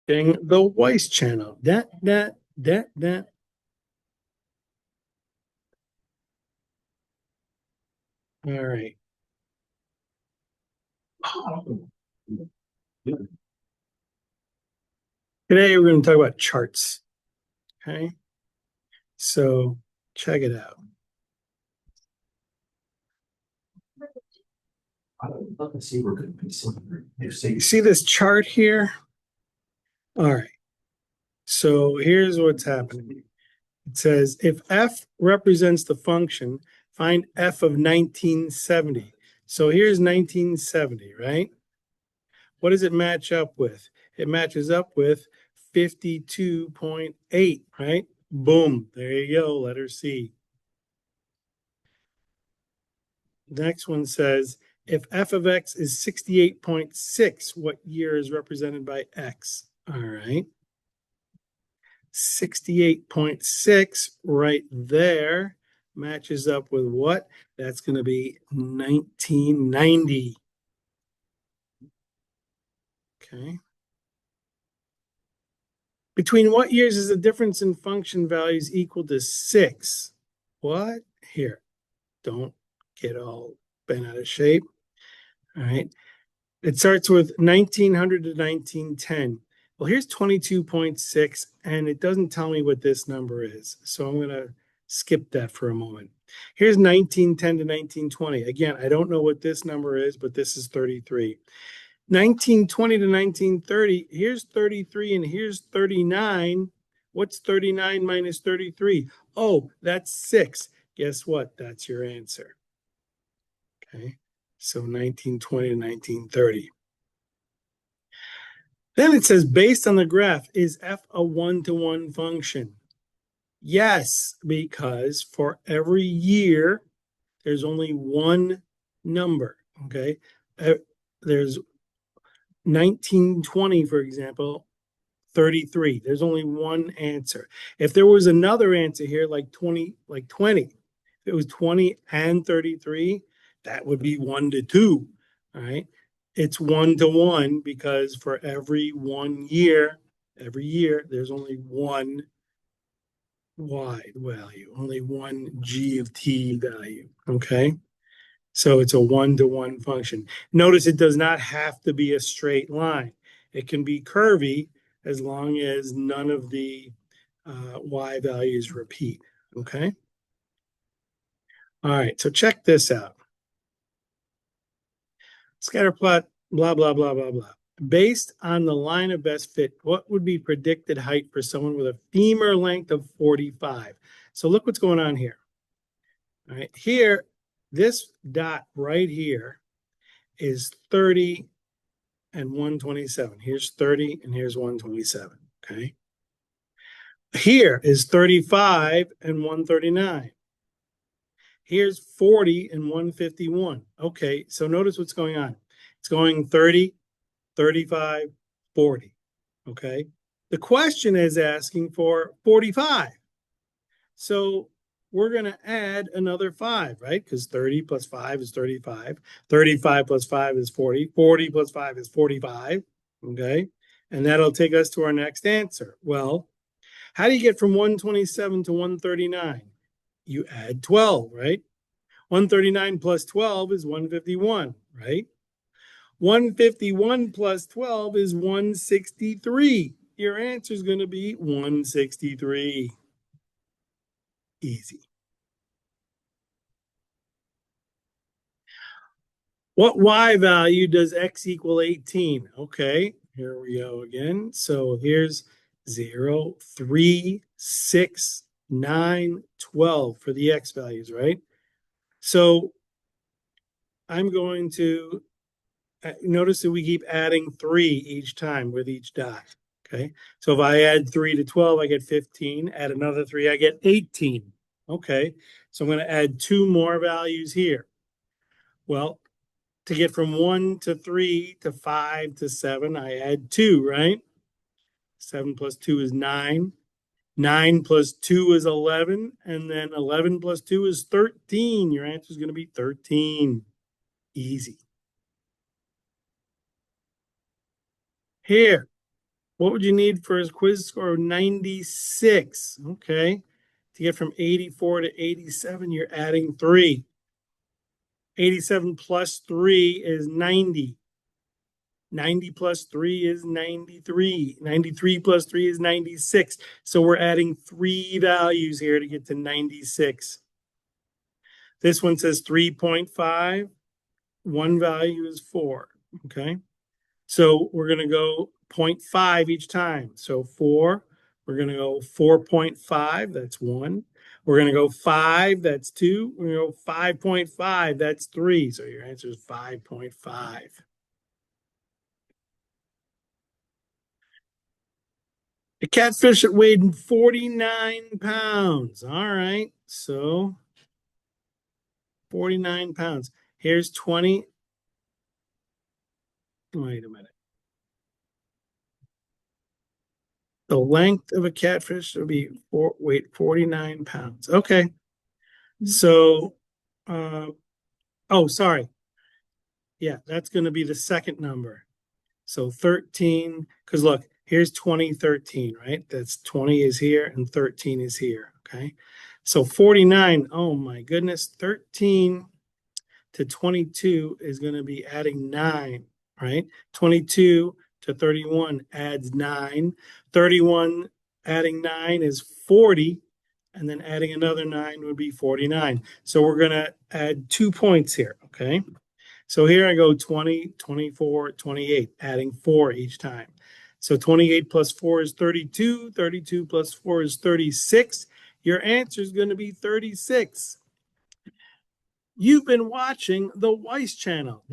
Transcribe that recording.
the Weiss channel. That. All right. Today we're going to talk about charts. Okay. So check it out. I'd love to see where could be some. You see this chart here? All right. So here's what's happening. It says if f represents the function, find f of 1970. So here's 1970, right? What does it match up with? It matches up with 52.8, right? Boom. There you go. Letter C. Next one says if f of x is 68.6, what year is represented by x? All right. 68.6 right there matches up with what? That's going to be 1990. Okay. Between what years is the difference in function values equal to 6? What? Here, don't get all bent out of shape. All right. It starts with 1900 to 1910. Well, here's 22.6, and it doesn't tell me what this number is. So I'm going to skip that for a moment. Here's 1910 to 1920. Again, I don't know what this number is, but this is 33. 1920 to 1930, here's 33 and here's 39. What's 39 minus 33? Oh, that's 6. Guess what? That's your answer. Okay, so 1920 to 1930. Then it says, based on the graph, is f a one-to-one function? Yes, because for every year, there's only one number, okay? There's 1920, for example, 33. There's only one answer. If there was another answer here, like 20, if it was 20 and 33, that would be 1 to 2, all right? It's 1 to 1 because for every 1 year, there's only one y value, only one g of t value, okay? So it's a 1 to 1 function. Notice it does not have to be a straight line. It can be curvy as long as none of the y values repeat, okay? All right, so check this out. Scatter plot, blah, blah, blah, blah, blah. Based on the line of best fit, what would be predicted height for someone with a femur length of 45? So look what's going on here. All right, here, this dot right here is 30 and 127. Here's 30 and here's 127, okay? Here is 35 and 139. Here's 40 and 151. Okay, so notice what's going on. It's going 30, 35, 40, okay? The question is asking for 45. So we're going to add another 5, right? Because 30 plus 5 is 35. 35 plus 5 is 40. 40 plus 5 is 45, okay? And that'll take us to our next answer. Well, how do you get from 127 to 139? You add 12, right? 139 plus 12 is 151, right? 151 plus 12 is 163. Your answer is going to be 163. Easy. What y value does x equal 18? Okay, here we go again. So here's 0, 3, 6, 9, 12 for the x values, right? So I'm going to notice that we keep adding 3 each time with each dot. Okay, so if I add 3 to 12, I get 15. Add another 3, I get 18. Okay, so I'm going to add 2 more values here. Well, to get from 1 to 3 to 5 to 7, I add 2, right? 7 plus 2 is 9. 9 plus 2 is 11. And then 11 plus 2 is 13. Your answer is going to be 13. Easy. Here, What would you need for a quiz score of 96? Okay. To get from 84 to 87, you're adding 3. 87 plus 3 is 90. 90 plus 3 is 93. 93 plus 3 is 96. So we're adding 3 values here to get to 96. This one says 3.5. One value is 4. Okay. So we're going to go 0.5 each time. So 4, we're going to go 4.5, that's 1. We're going to go 5, that's 2. We're going to go 5.5, that's 3. So your answer is 5.5. A catfish that weighed 49 pounds. All right. So 49 pounds. Here's 20. Wait a minute. The length of a catfish would be weight 49 pounds. Okay. So, oh, sorry. Yeah, that's going to be the second number. So 13, because look, here's 2013, right? That's 20 is here and 13 is here. Okay. So 49, oh my goodness, 13 to 22 is going to be adding 9, right? 22 to 31 adds 9. 31 adding 9 is 40. And then adding another 9 would be 49. So we're going to add 2 points here. Okay. So here I go 20, 24, 28, adding 4 each time. So 28 plus 4 is 32. 32 plus 4 is 36. Your answer is going to be 36. You've been watching the Weiss channel.